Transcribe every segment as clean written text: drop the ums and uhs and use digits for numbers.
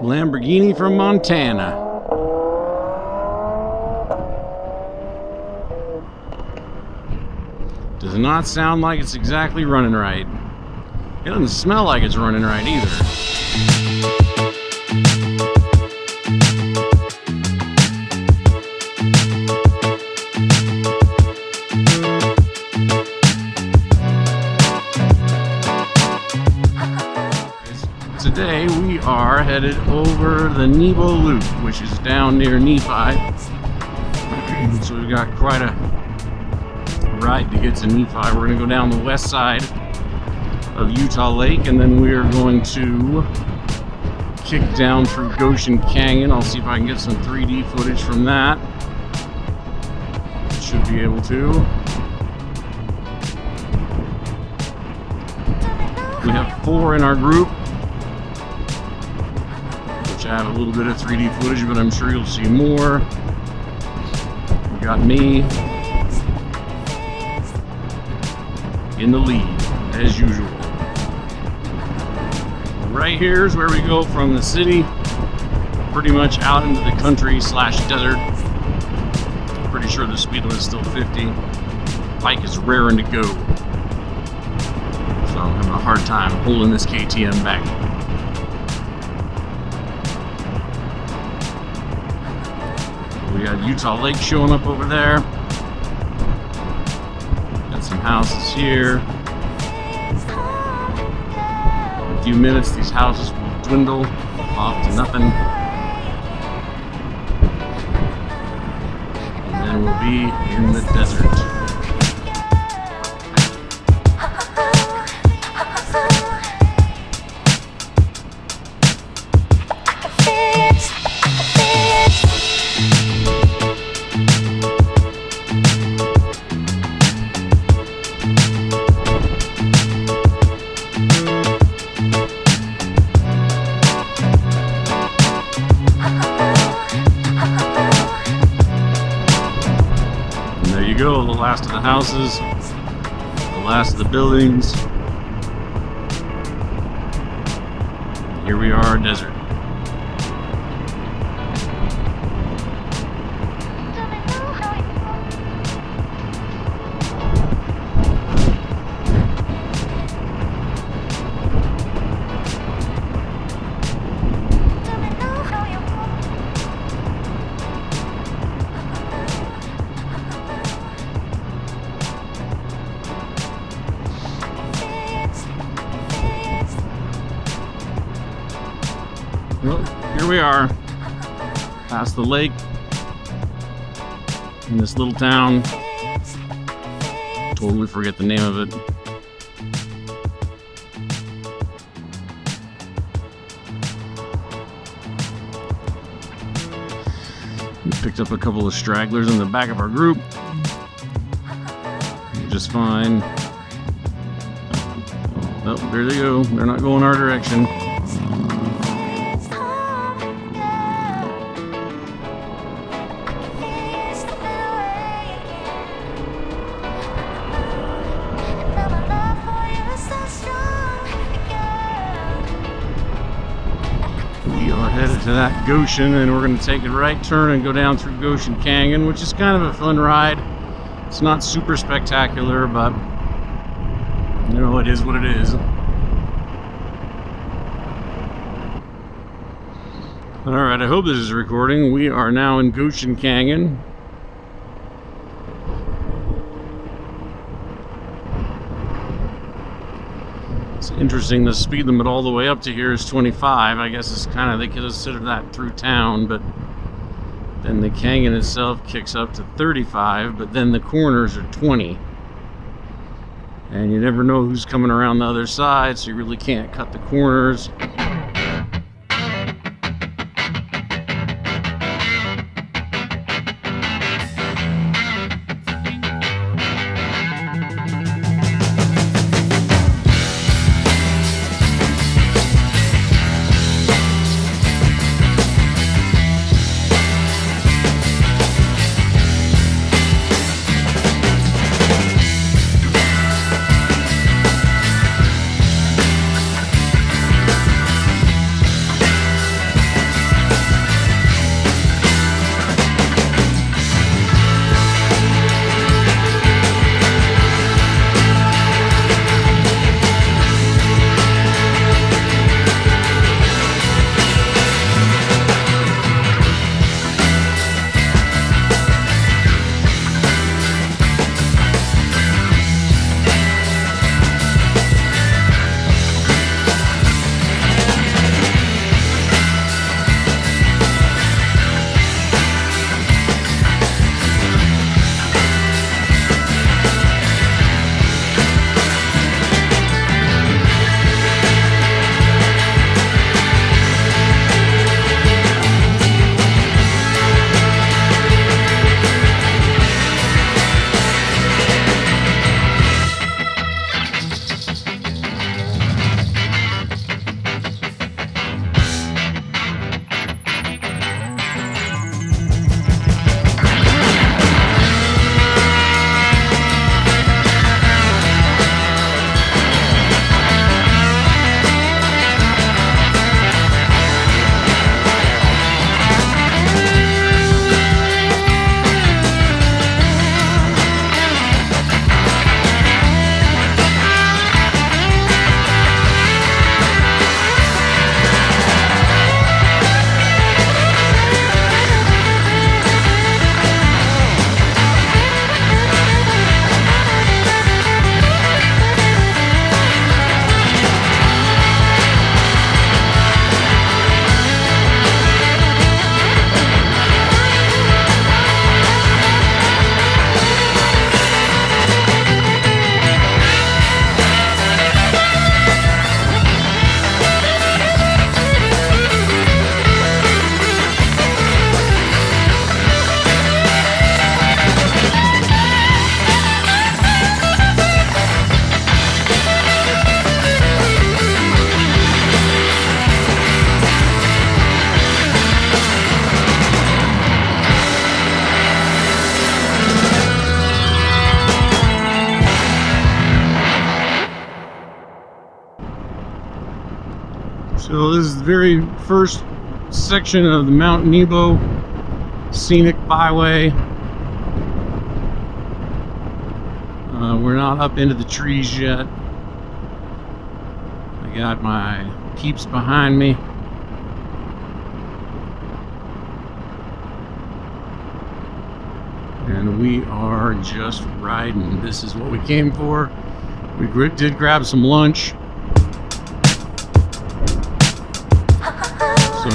Lamborghini from Montana. Does not sound like it's exactly running right. It doesn't smell like it's running right either. Today we are headed over the Nebo Loop, which is down near Nephi. So we've got quite a ride to get to Nephi. We're going to go down the west side of Utah Lake, and then we are going to kick down through Goshen Canyon. I'll see if I can get some 3D footage from that. Should be able to. We have 4 in our group, which I have a little bit of 3D footage, but I'm sure you'll see more. We got me in the lead, as usual. Right here is where we go from the city, pretty much out into the country slash desert. Pretty sure the speed limit is still 50. Bike is raring to go. So I'm having a hard time holding this KTM back. We got Utah Lake showing up over there. Got some houses here. In a few minutes, these houses will dwindle off to nothing. And then we'll be in the desert. Go, the last of the houses, the last of the buildings. Here we are, desert. Well, here we are, past the lake, in this little town. Totally forget the name of it. We picked up a couple of stragglers in the back of our group. Just fine. Oh, there they go. They're not going our direction. Headed to that Goshen, and we're going to take a right turn and go down through Goshen Canyon, which is kind of a fun ride. It's not super spectacular, but you know, it is what it is. Alright, I hope this is recording. We are now in Goshen Canyon. It's interesting, the speed limit all the way up to here is 25. I guess it's kind of, they consider that through town, but then the canyon itself kicks up to 35, but then the corners are 20. And you never know who's coming around the other side, so you really can't cut the corners. So this is the very first section of the Mount Nebo Scenic Byway. We're not up into the trees yet. I got my peeps behind me. And we are just riding. This is what we came for. We did grab some lunch. So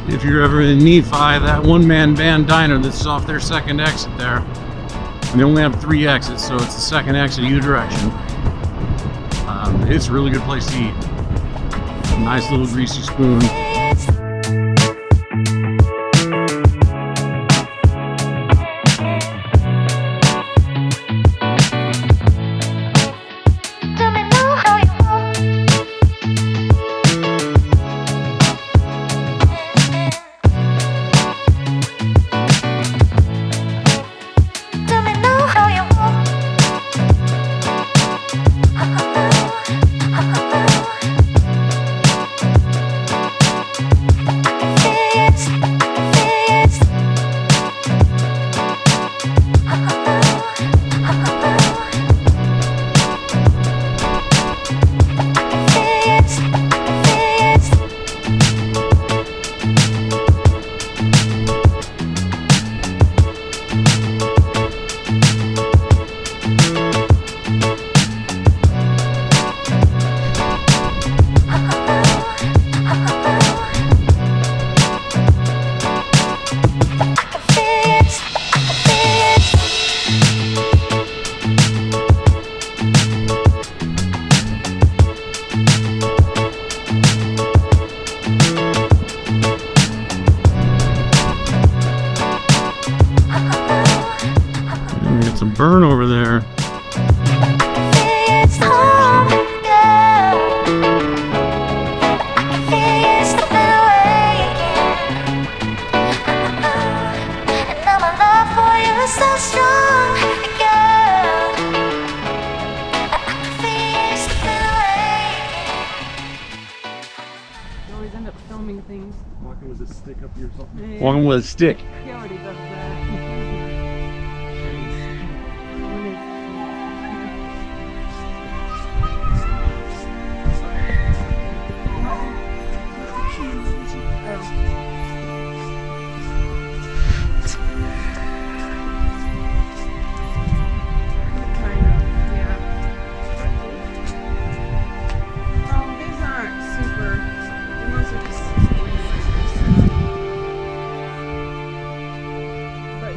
if you're ever in Nephi, that one-man band diner that's off their second exit there, and they only have 3 exits, so it's the second exit either direction. It's a really good place to eat. Nice little greasy spoon. Some burn over there. You always end up filming things. Walking with a stick up your something. Yeah. Walking with a stick. He already does that. But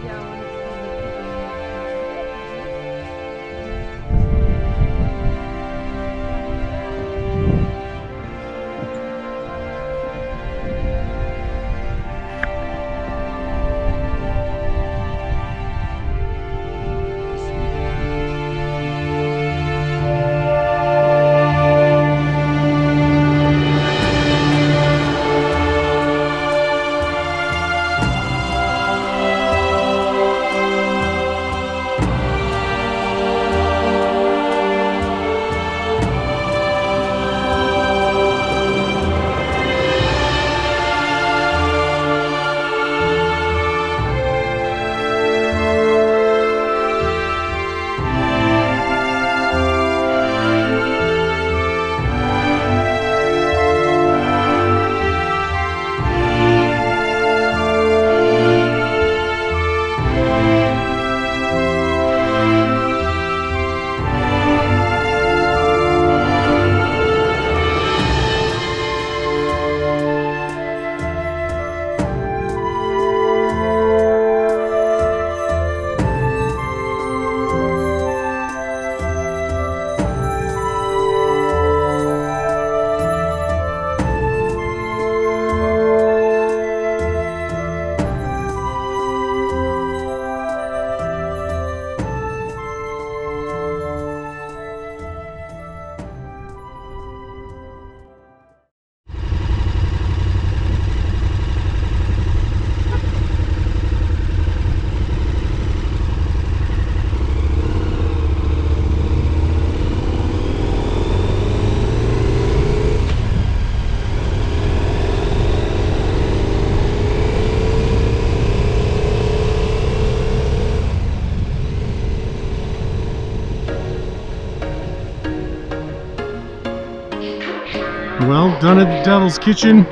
done at the Devil's Kitchen.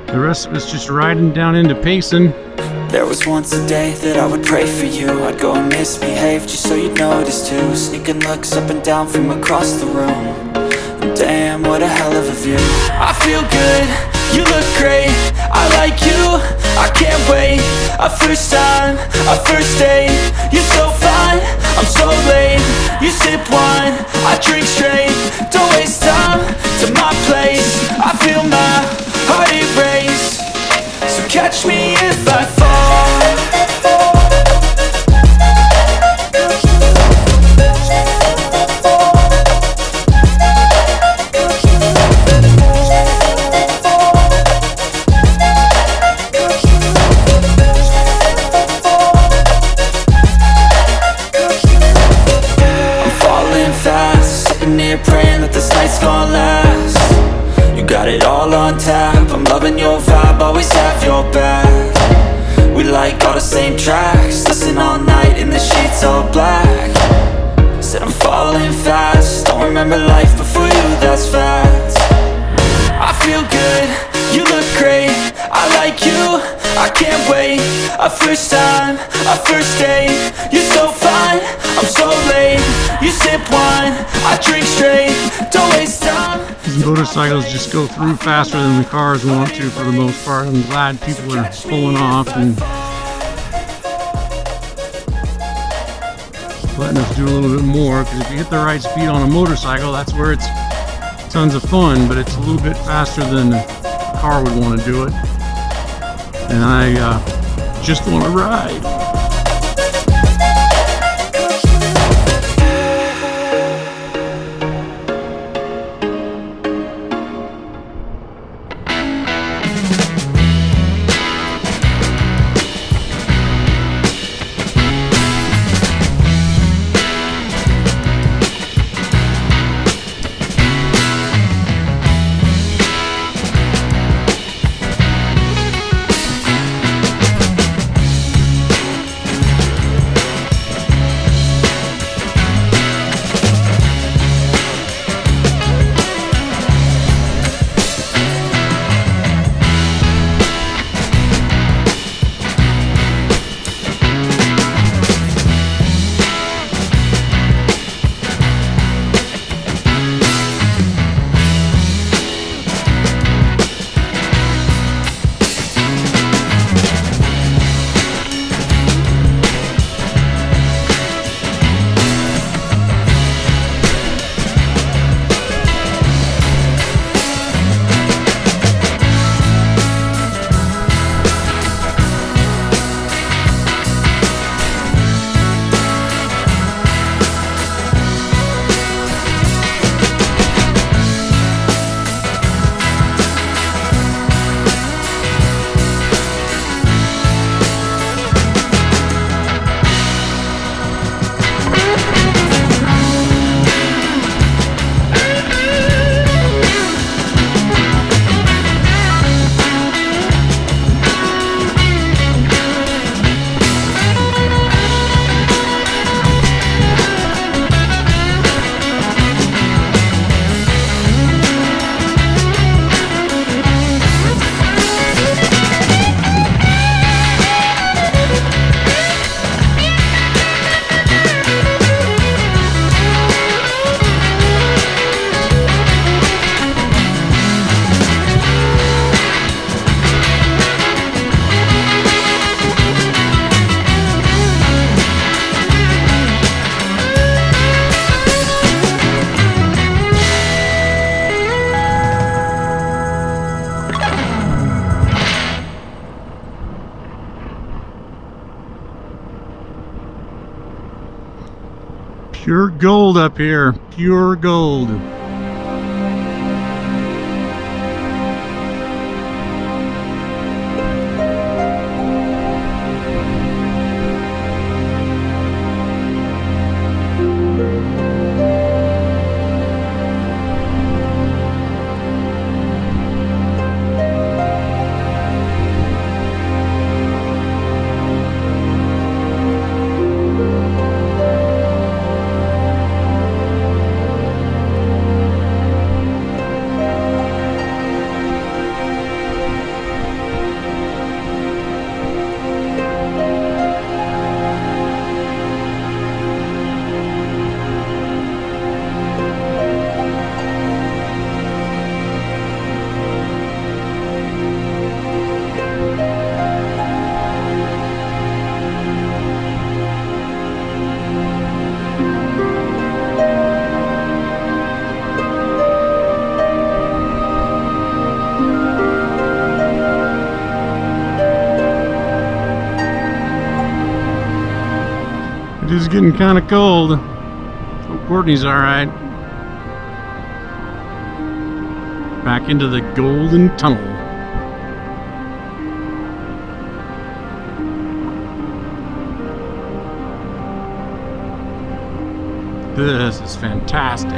The rest of us just riding down into Payson. There was once a day that I would pray for you. I'd go and misbehave just so you'd notice too. Sneaking looks up and down from across the room. And damn, what a hell of a view. I feel good, you look great, I like you, I can't wait. A first time, a first date. You're so fine, I'm so late. You sip wine, I drink straight. Don't waste time to my place. I feel my heart erase. So catch me if I fall. Praying that this night's gonna last. You got it all on tap, I'm loving your vibe, always have your back. We like all the same tracks, listen all night in the sheets all black. Said I'm falling fast, don't remember life before you, that's fact. I feel good, you look great, I like you, I can't wait. A first time, a first date. You're so fine, I'm so late. You sip wine, I drink straight. Don't waste time. These motorcycles just go through faster than the cars want to for the most part. I'm glad people are pulling off and letting us do a little bit more, because if you hit the right speed on a motorcycle, that's where it's tons of fun, but it's a little bit faster than a car would want to do it. And I just want to ride. Pure gold up here, pure gold. is getting kind of cold. Hope Courtney's alright. Back into the Golden Tunnel. This is fantastic.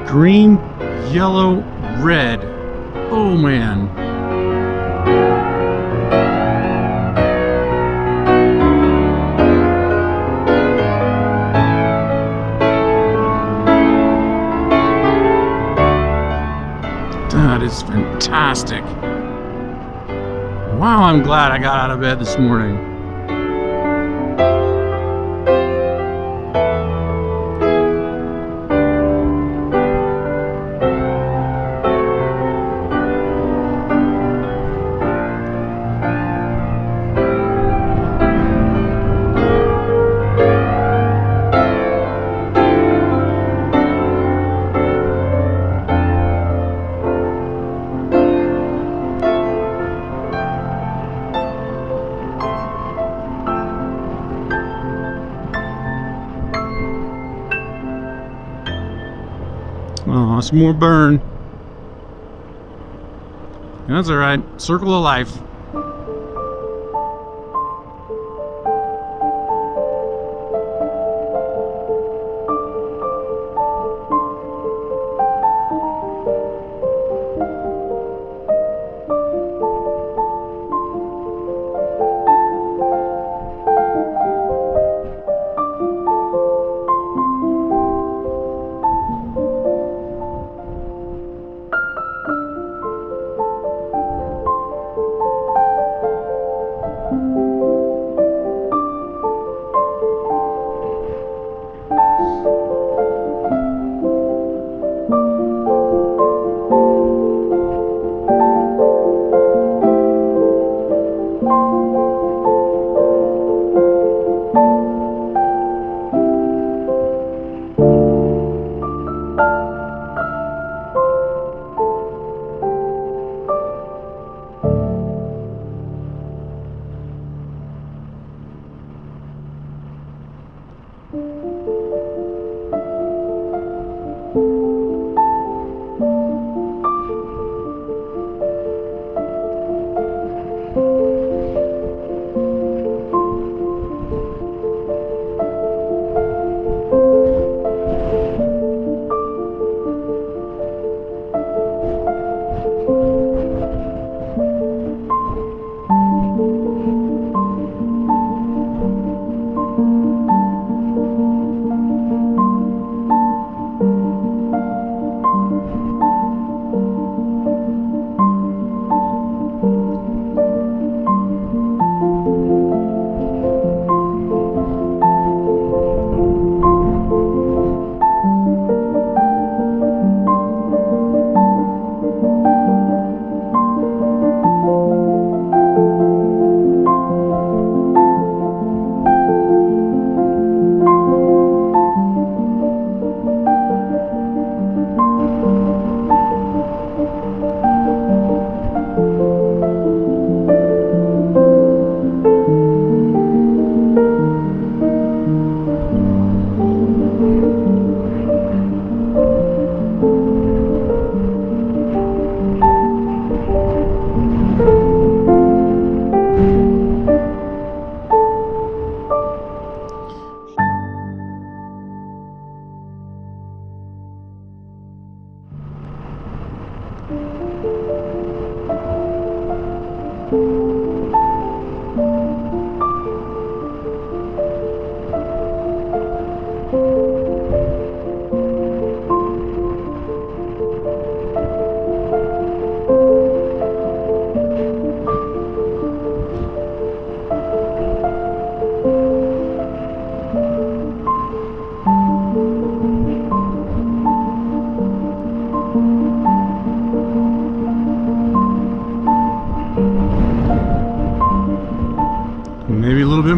Green, yellow, red. Oh man. That is fantastic. Wow, I'm glad I got out of bed this morning. Oh, some more burn. That's alright. Circle of life.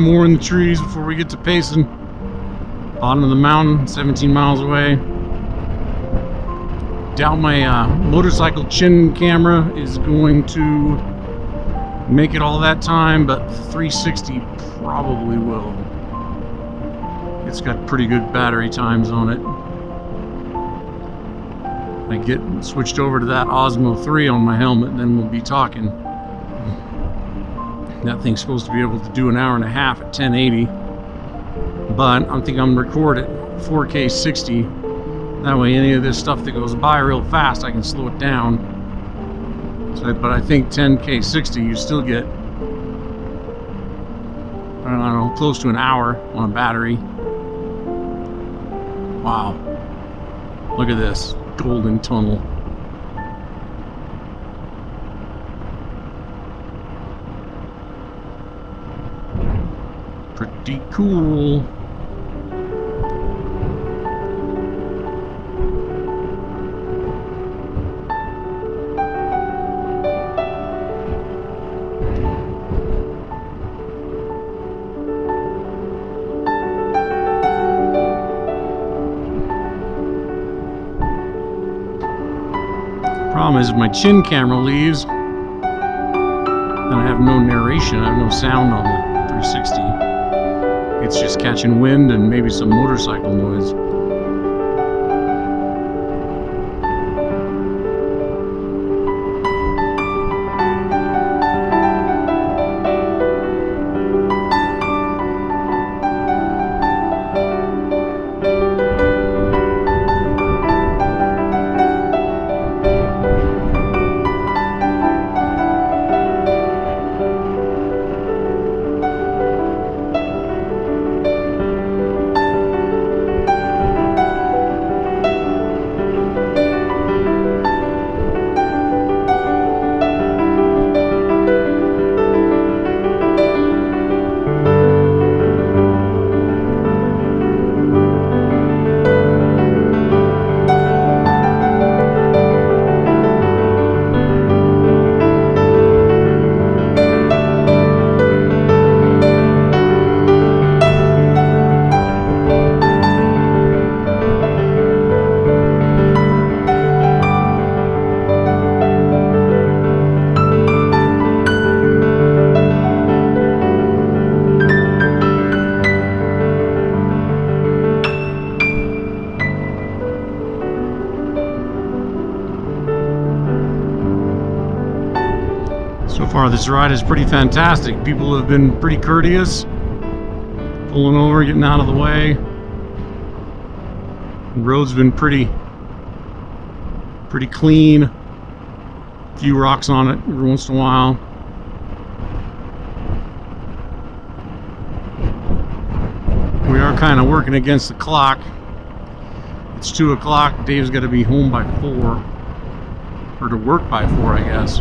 more in the trees before we get to Payson. Bottom of the mountain, 17 miles away. Doubt my motorcycle chin camera is going to make it all that time, but 360 probably will. It's got pretty good battery times on it. I get switched over to that Osmo 3 on my helmet, and then we'll be talking. That thing's supposed to be able to do an hour and a half at 1080, but I think I'm gonna record it 4K 60. That way any of this stuff that goes by real fast, I can slow it down. So, but I think 10K 60, you still get, I don't know, close to an hour on a battery. Wow. Look at this. Golden tunnel. Pretty cool. Problem is, if my chin camera leaves, then I have no narration, I have no sound on the 360. It's just catching wind and maybe some motorcycle noise. So far this ride is pretty fantastic. People have been pretty courteous, pulling over, getting out of the way. The road's been pretty clean. A few rocks on it every once in a while. We are kind of working against the clock. It's 2 o'clock. Dave's got to be home by 4, or to work by 4, I guess.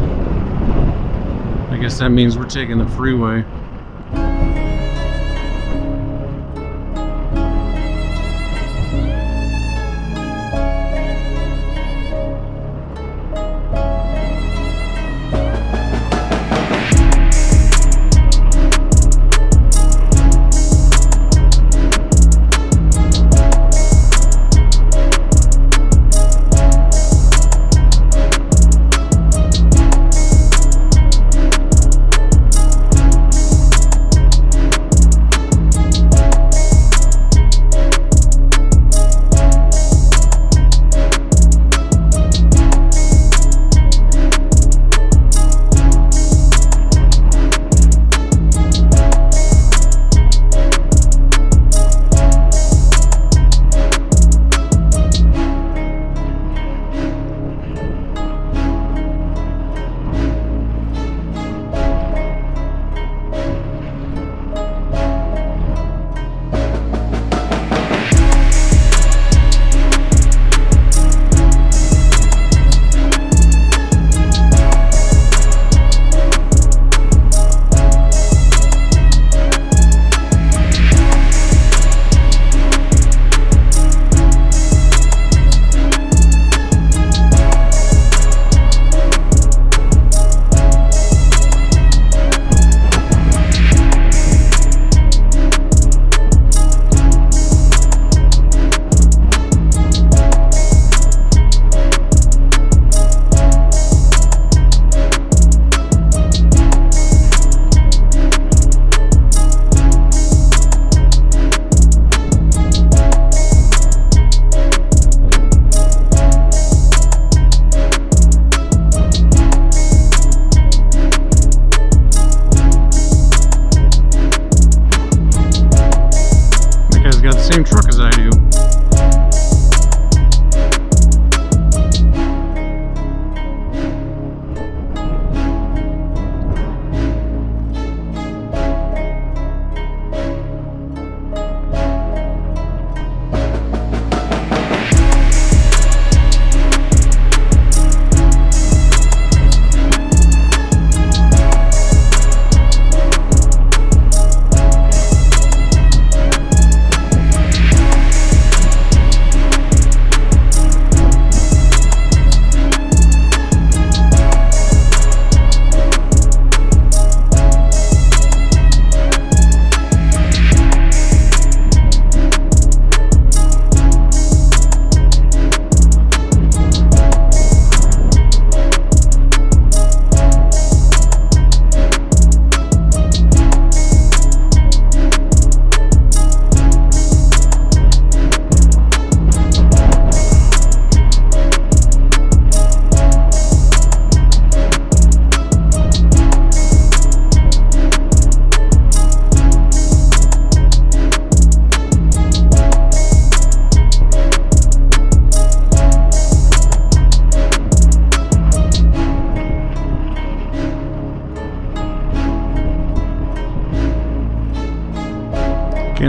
I guess that means we're taking the freeway.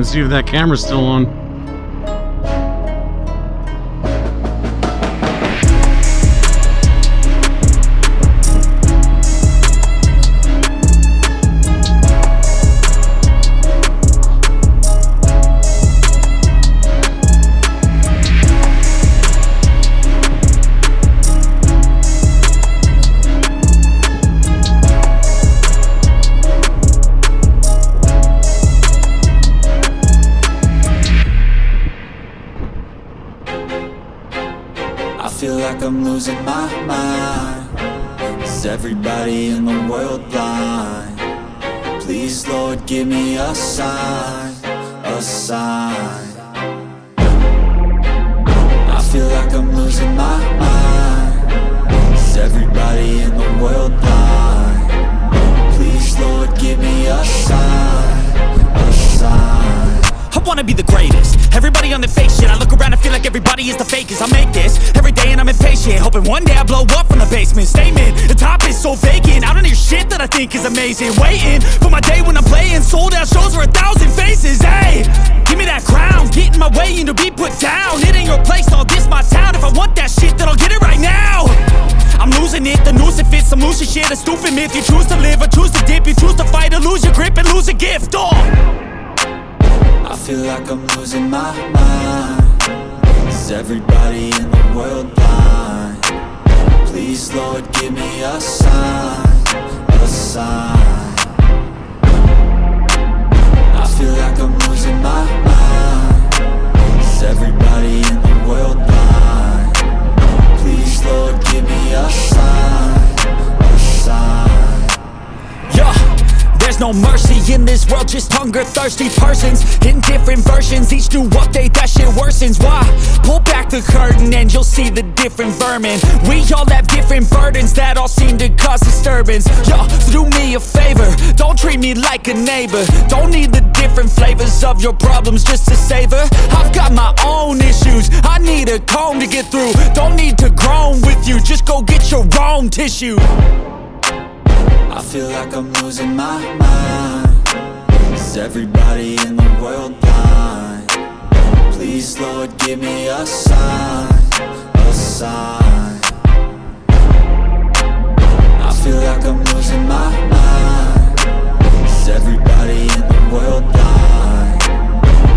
Let's see if that camera's still on. I feel like I'm losing my mind. Is everybody in the world blind? Please, Lord, give me a sign, a sign. I feel like I'm losing my mind. Is everybody in the world blind? Please, Lord, give me a sign, a sign. I wanna be the greatest. Everybody on the fake shit. I look around and feel like everybody is the fakest. I make this every day and I'm impatient, hoping one day I blow up from the basement. Statement, the top is so vacant. I don't hear shit that I think is amazing. Waiting for my day when I'm playing sold out shows for 1,000 faces. Hey, give me that crown, get in my way and to be put down. It ain't your place, all this my town. If I want that shit, then I'll get it right now. I'm losing it, the noose it fits. I'm losing shit, a stupid myth. You choose to live or choose to dip. You choose to fight or lose your grip and lose a gift. I feel like I'm losing my mind. Is everybody in the world blind? Please, Lord, give me a sign, a sign. I feel like I'm losing my mind. Is everybody in the world blind? Please, Lord, give me a sign, a sign. Yeah. There's no mercy in this world, just hunger-thirsty persons in different versions, each new update, that shit worsens. Why? Pull back the curtain and you'll see the different vermin. We all have different burdens that all seem to cause disturbance. Yo, so do me a favor, don't treat me like a neighbor. Don't need the different flavors of your problems just to savor. I've got my own issues, I need a comb to get through. Don't need to groan with you, just go get your own tissue. I feel like I'm losing my mind. Is everybody in the world blind? Please, Lord, give me a sign, a sign. I feel like I'm losing my mind. Is everybody in the world blind?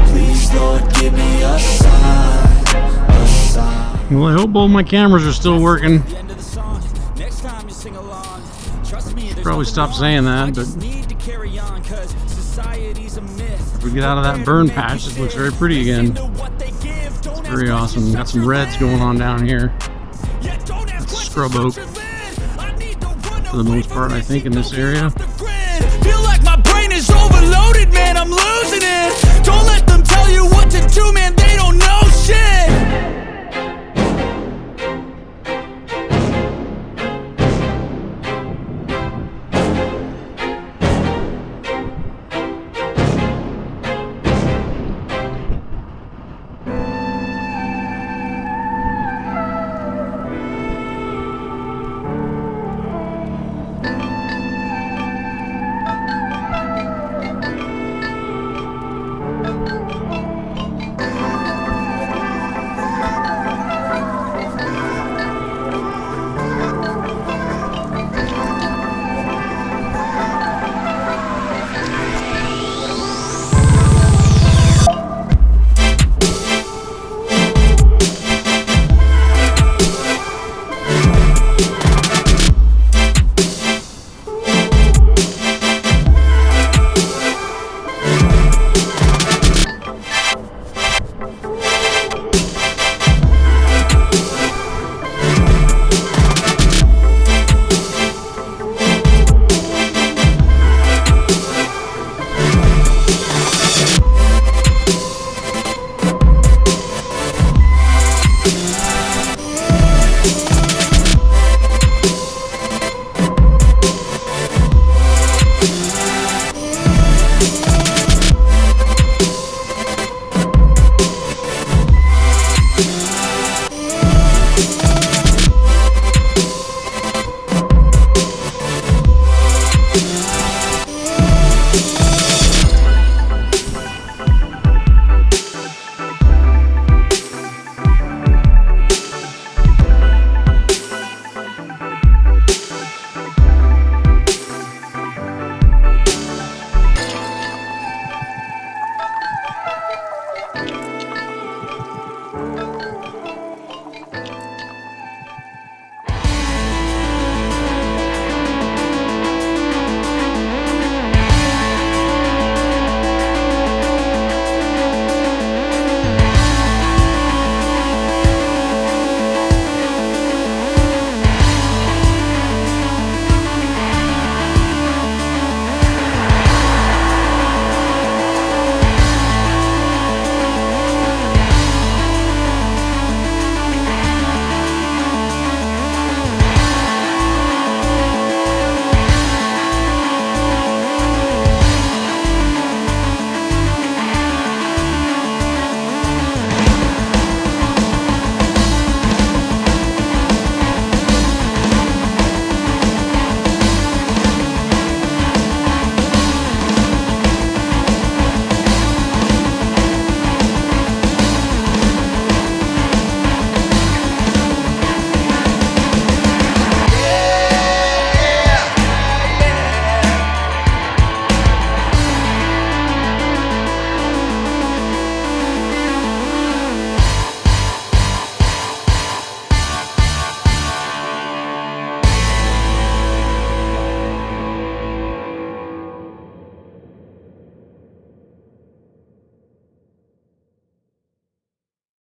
Please, Lord, give me a sign, a sign. Well, I hope both my cameras are still working. Probably stop saying that, but if we get out of that burn patch, it looks very pretty again. It's very awesome. Got some reds going on down here. That's scrub oak for the most part, I think, in this area. Feel like my brain is overloaded, man, I'm losing it. Don't let them tell you what to do, man, they don't know shit.